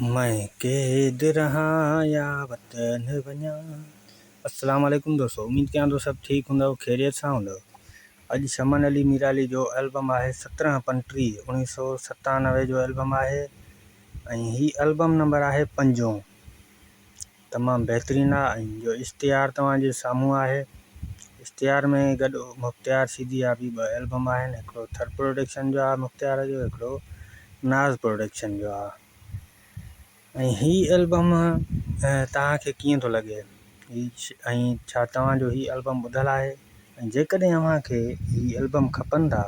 मैं कैद रहा या वतन वञा। अस्सलाम वालेकुम दोस्तों, उम्मीद कयां थो सभु ठीकु हूंदव, ख़ैरियत सां हूंदव। अॼु शमन अली मीराली जो एल्बम आहे 17 पंटीह 1997 जो एल्बम आहे ऐं ही एल्बम नंबर आहे 5। तमामु बहितरीनु आहे ऐं जो इश्तिहार तव्हांजे साम्हूं आहे। इश्तिहार में गॾु मुख़्तियार सीधी बि 2 एल्बम आहिनि, हिकिड़ो थर प्रोडक्शन जो आहे मुख़्तियार जो, हिकिड़ो नाज़ प्रोडक्शन जो आहे। ऐं ही एल्बम तव्हांखे कीअं थो लॻे ऐं छा तव्हांजो ही एल्बम ॿुधलु आहे? ऐं जेकॾहिं अव्हांखे ही एल्बम खपनि था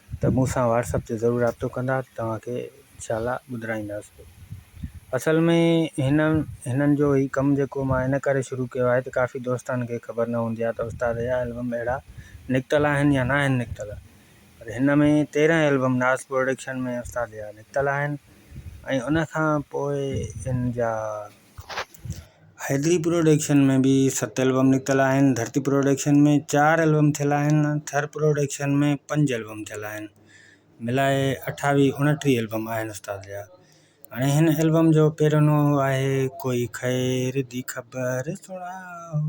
त मूंसां व्हाट्सअप ते ज़रूरु राब्तो कंदा, तव्हांखे इंशाअल्लाह ॿुधाईंदासीं। असल में हिननि जो ही कमु जेको मां इन करे शुरू कयो आहे त काफ़ी दोस्तनि खे ख़बर न हूंदी आहे त उस्ताद जा एल्बम अहिड़ा निकितल आहिनि या न आहिनि निकितल। पर हिन में 13 एल्बम नाज़ प्रोडक्शन में उस्ताद जा निकितल आहिनि ऐं उन खां पोइ इन जा हैदरी प्रोडक्शन में बि 7 एल्बम निकितल आहिनि, धरती प्रोडक्शन में 4 एल्बम थियल आहिनि, थर प्रोडक्शन में 5 एल्बम थियल आहिनि, मिलाए 28-29 एल्बम आहिनि उस्ताद जा। हाणे हिन एल्बम जो पहिरियों आहे कोई ख़ैर दी ख़बर सुणाओ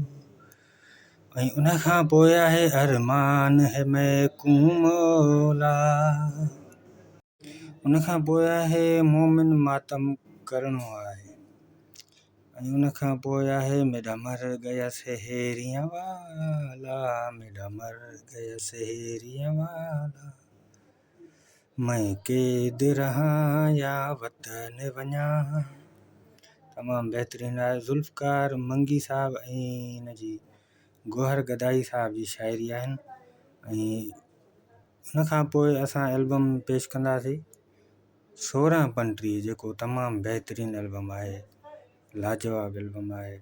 ऐं उन खां पोइ आहे अरमान है महकूम मौला, उन खां पोइ आहे मोमिन मातम करणो आहे ऐं उन खां पोइ आहे मेरा मर गया सहेरियां वाला, मेरा मर गया सहेरियां वाला, मैं कैद रहा या वतन वञा। तमामु बहितरीनु आहे। ज़ुल्फ़कार मंगी साहब ऐं हिन जी गोहर गदाई साहब जी शाइरी आहिनि। ऐं उन खां पोइ असां एल्बम पेश कंदासीं 16 पंटीह, जेको तमामु बहितरीनु एल्बम आहे, लाजवाब एल्बम आहे।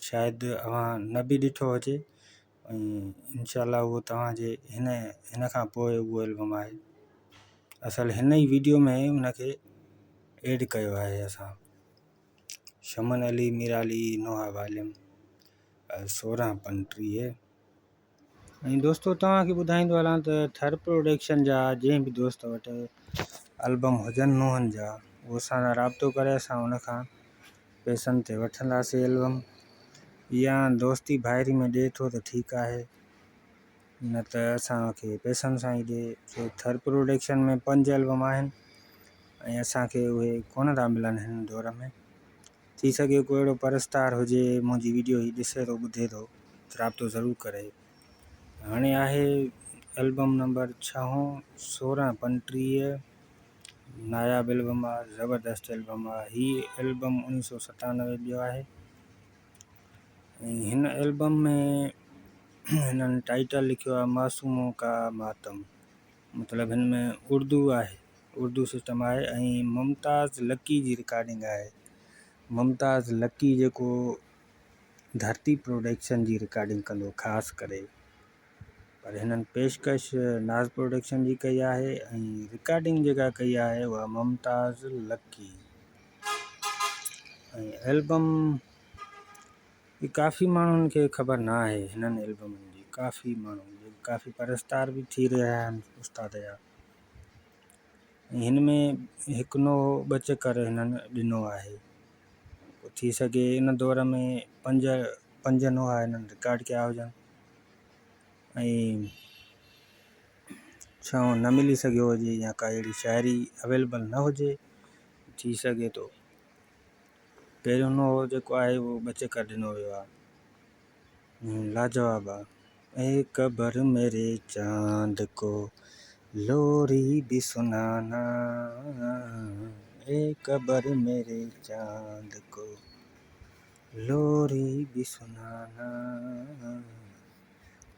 शायदि अव्हां न बि ॾिठो हुजे ऐं इंशाअल्लाह उहो तव्हांजे हिन खां पोइ उहो एल्बम आहे। असल हिन ई वीडियो में उनखे ऐड कयो आहे असां, शमन अली मीराली नोहा वालिम 16 पंटीह। ऐं दोस्तो तव्हांखे ॿुधाईंदो हलां त थर प्रोडक्शन जा जंहिं बि दोस्त वटि एल्बम हुजनि नूंहंनि जा, उहो असां सां राब्तो करे असां उनखां पैसनि ते वठंदासीं एल्बम, या दोस्ती भाइरी में ॾिए थो त ठीकु आहे, न त असांखे पैसनि सां ई ॾिए। छो थर प्रोडक्शन में 5 एल्बम आहिनि ऐं असांखे उहे कोन था मिलनि हिन दौर में। थी सघे को अहिड़ो परस्तार हुजे मुंहिंजी वीडियो ही ॾिसे थो ॿुधे थो त राब्तो ज़रूरु करे। हाणे आहे एल्बम नंबर 6 16 पंटीह, नायाब एल्बम आहे, ज़बरदस्त एल्बम आहे। ही एल्बम 1997 जो आहे ऐं हिन एल्बम में हिननि टाइटल लिखियो आहे मासूमों का मातम, मतिलबु हिन में उर्दू आहे, उर्दू सिस्टम आहे ऐं मुमताज़ लकी जी रिकॉर्डिंग आहे। मुमताज़ लकी जेको धरती प्रोडक्शन जी रिकॉर्डिंग कंदो ख़ासि करे, पर हिननि पेशकश नाज़ प्रोडक्शन जी कई आहे ऐं रिकॉर्डिंग जेका कई आहे उहा मुमताज़ लकी। ऐं एल्बम काफ़ी माण्हुनि खे ख़बर न आहे हिननि एल्बमनि जी, काफ़ी माण्हू काफ़ी परस्तार बि थी रहिया आहिनि उस्ताद जा। ऐं हिन में हिकु नो ॿ चकर हिननि ॾिनो आहे, थी सघे इन दौर में 5 नोहा हिननि रिकॉर्ड कया हुजनि ऐं छो न मिली सघियो हुजे या का अहिड़ी शाइरी अवेलेबल न हुजे, थी सघे थो। पहिरियों नोहो जेको आहे उहो 2 चकर ॾिनो वियो आहे, लाजवाब आहे। ए कबर मेरे चांद को लोरी भी सुनाना, ए कबर मेरे चांद को लोरी भी सुनाना,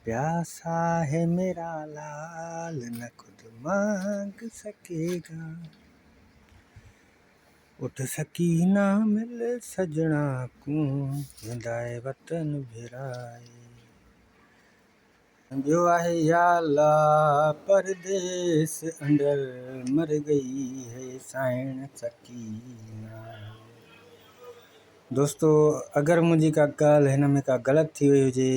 प्यासा है मेरा लाल न खुद मांग सकेगा, उठ सकीना मिल सजना को विदाए वतन भिराए। ॿियो आहे या अल्लाह परदेस अंदर मर गई है साइण सकीना। दोस्तो अगरि मुंहिंजी का ॻाल्हि हिन में का ग़लति थी वई हुजे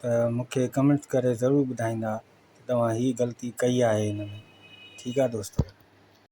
त मूंखे कमेंट करे ज़रूरु ॿुधाईंदा त तव्हां ही ग़लती कई आहे हिन में। ठीकु आहे दोस्तो।